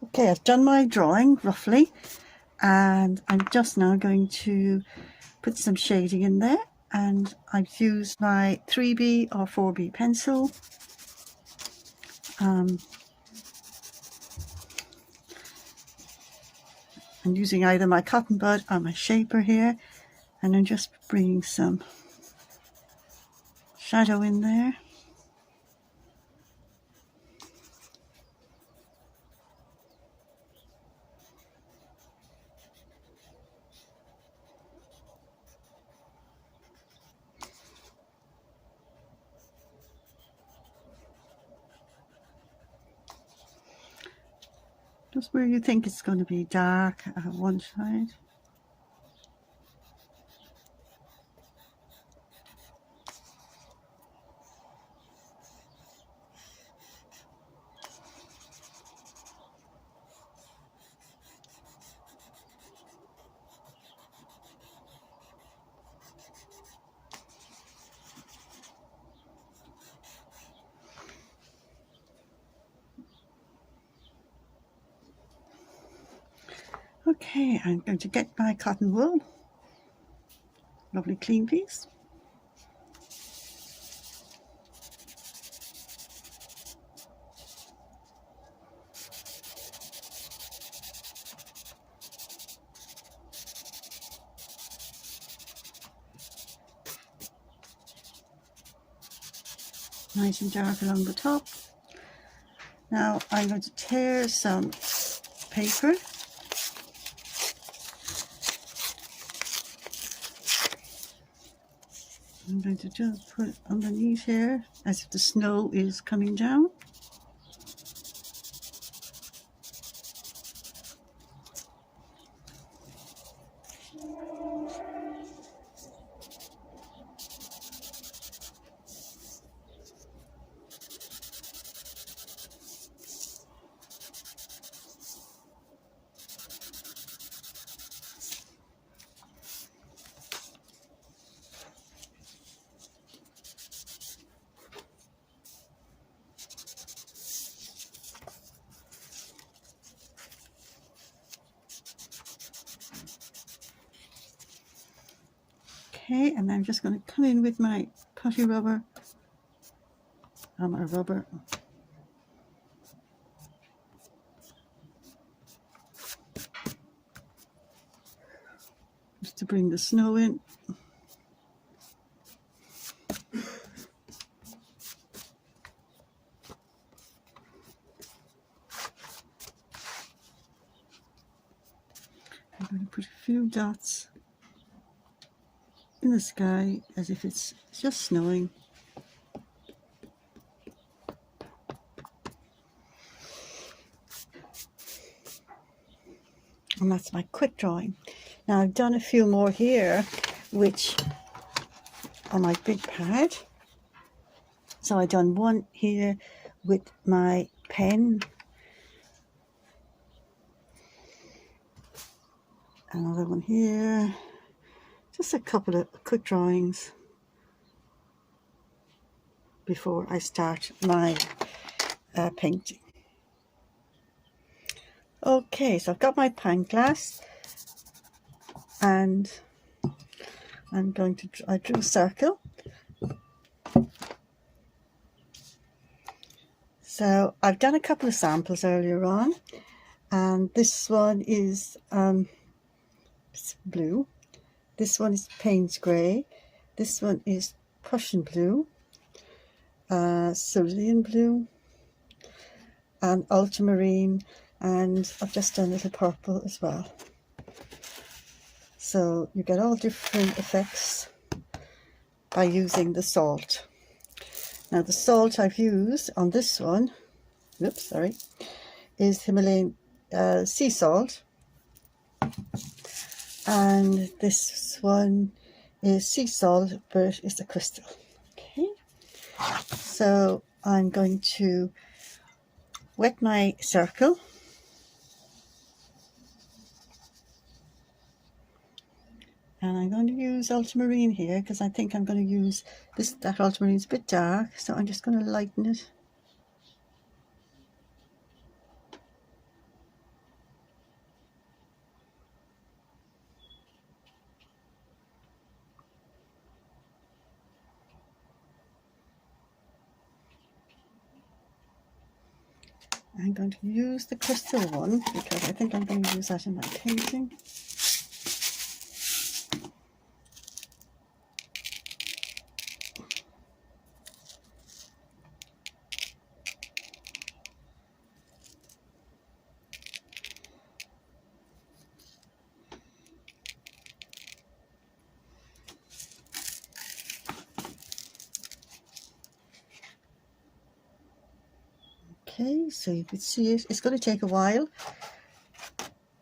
Okay, I've done my drawing roughly, and I'm just now going to put some shading in there, and I've used my 3B or 4B pencil. I'm using either my cotton bud or my shaper here, and I'm just bringing some shadow in there. Just where you think it's going to be dark at one side. Okay, I'm going to get my cotton wool. Lovely clean piece. Nice and dark along the top. Now I'm going to tear some paper. I'm going to just put it underneath here as if the snow is coming down. Okay, and I'm just going to come in with my putty rubber, just to bring the snow in. I'm going to put a few dots in the sky as if it's just snowing. And that's my quick drawing. Now I've done a few more here, which on my big pad. So I've done one here with my pen, another one here, just a couple of quick drawings before I start my painting. Okay, so I've got my pint glass, and I'm going to I drew a circle. So I've done a couple of samples earlier on, and this one is it's blue, this one is Payne's grey, this one is Prussian blue, cerulean blue, and ultramarine, and I've just done a little purple as well. So you get all different effects by using the salt. Now the salt I've used on this one, is Himalayan sea salt, and this one is sea salt, but it's a crystal. Okay, so I'm going to wet my circle, and I'm going to use ultramarine here because I think I'm going to use that ultramarine is a bit dark, so I'm just going to lighten it. I'm going to use the crystal one because I think I'm going to use that in my painting. Okay, so you can see it. It's going to take a while,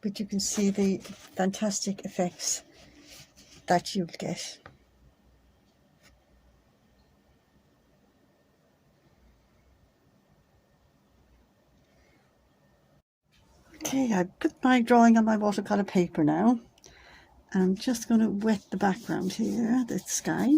but you can see the fantastic effects that you'll get. Okay, I've put my drawing on my watercolor paper now. I'm just going to wet the background here, the sky.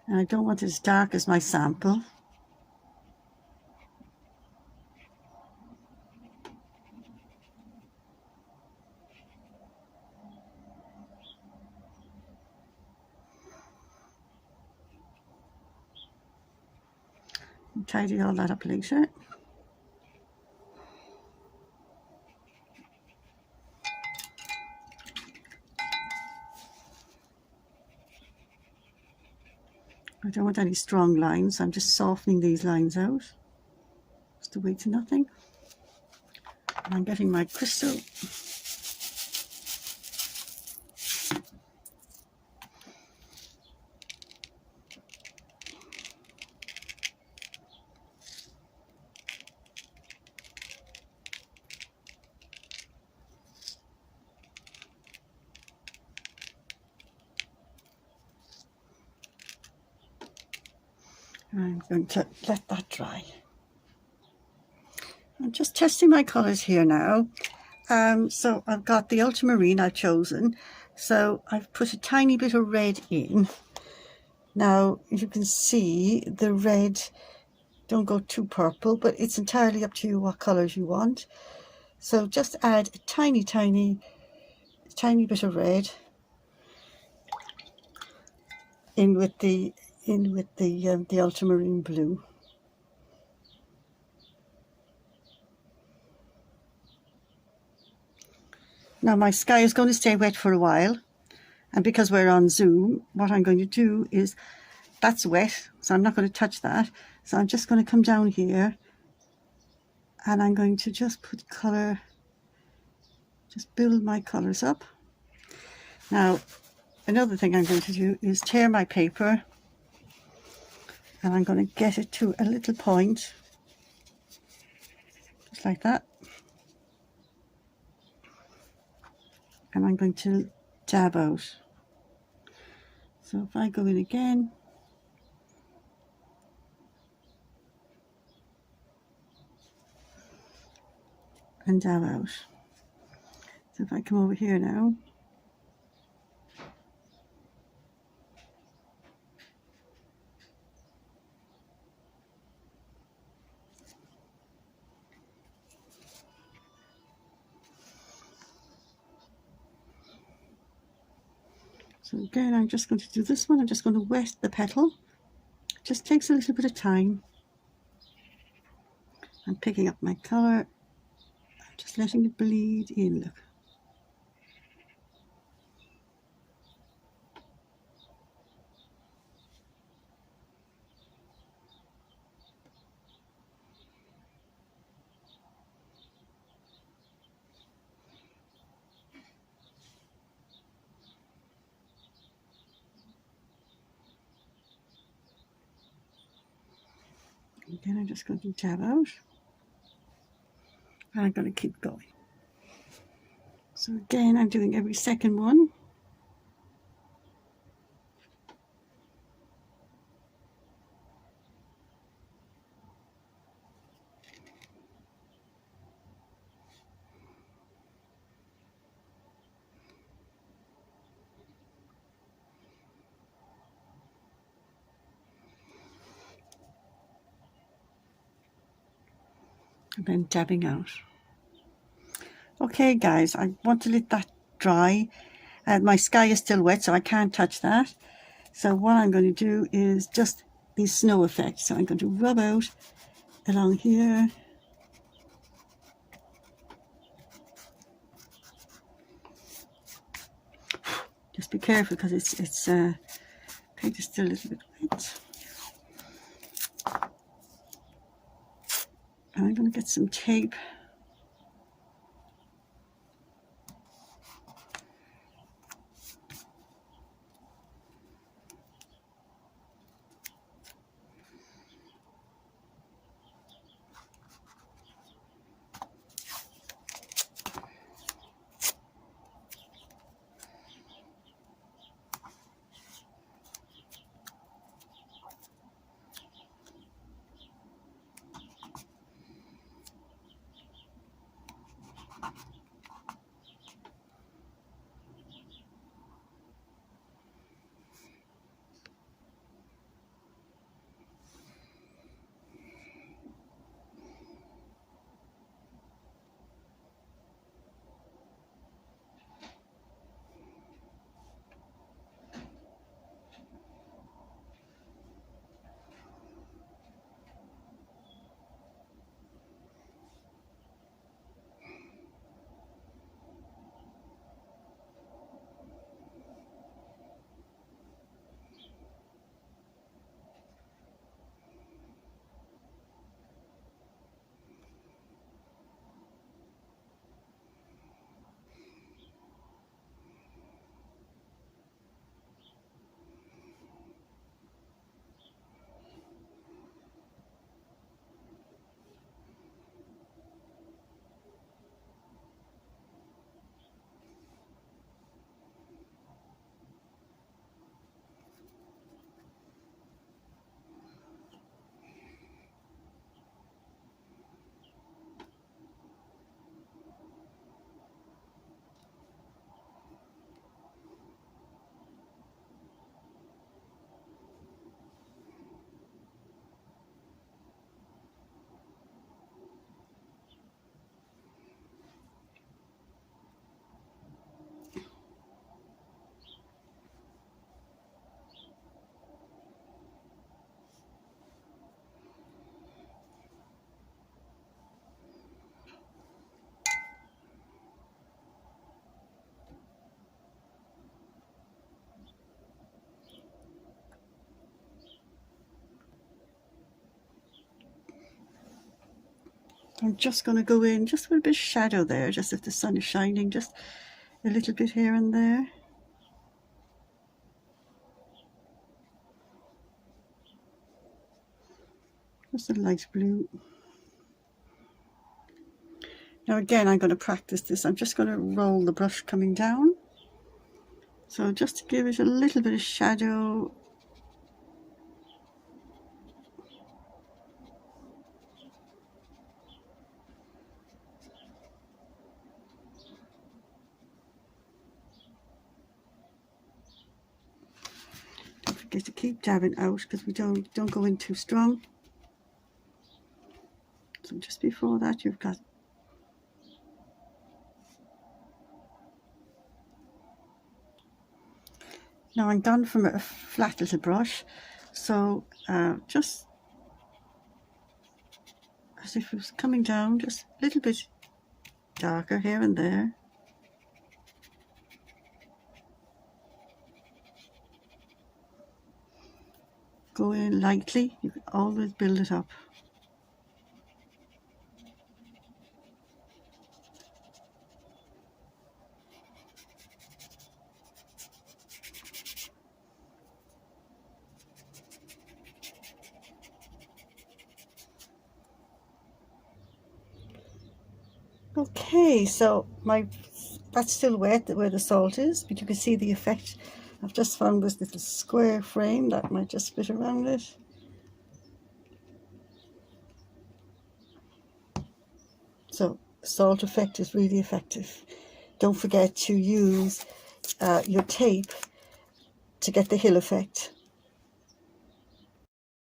And I don't want it as dark as my sample. I'll tidy all that up later. I don't want any strong lines, so I'm just softening these lines out. Just a way to nothing. And I'm getting my crystal. I'm going to let that dry. I'm just testing my colours here now. So I've got the ultramarine I've chosen. So I've put a tiny bit of red in. Now you can see the red, don't go too purple, but it's entirely up to you what colours you want. So just add a tiny bit of red in with the ultramarine blue. Now my sky is going to stay wet for a while, and because we're on Zoom, what I'm going to do is, that's wet, so I'm not going to touch that. So I'm just going to come down here and I'm going to just put colour, just build my colours up. Now another thing I'm going to do is tear my paper, and I'm going to get it to a little point, just like that. And I'm going to dab out. So if I go in again, and dab out. So if I come over here now, so again I'm just going to do this one. I'm just going to wet the petal. It just takes a little bit of time. I'm picking up my colour, just letting it bleed in, look. Again, I'm just going to dab out, and I'm going to keep going. So again, I'm doing every second one. and then dabbing out. Okay guys, I want to let that dry. My sky is still wet, so I can't touch that. So what I'm going to do is just these snow effects. So I'm going to rub out along here. Just be careful because it's paint is still a little bit wet. And I'm going to get some tape. I'm just going to go in just with a bit of shadow there, just if the sun is shining, just a little bit here and there. Just a light blue. Now again, I'm going to practice this. I'm just going to roll the brush coming down. So just to give it a little bit of shadow. Don't forget to keep dabbing out because we don't go in too strong. So just before that, you've got now I'm done from a flat little brush, so just as if it was coming down, just a little bit darker here and there. Go in lightly, you can always build it up. Okay, so that's still wet where the salt is, but you can see the effect. I've just found this little square frame that might just fit around it. So salt effect is really effective. Don't forget to use your tape to get the hill effect.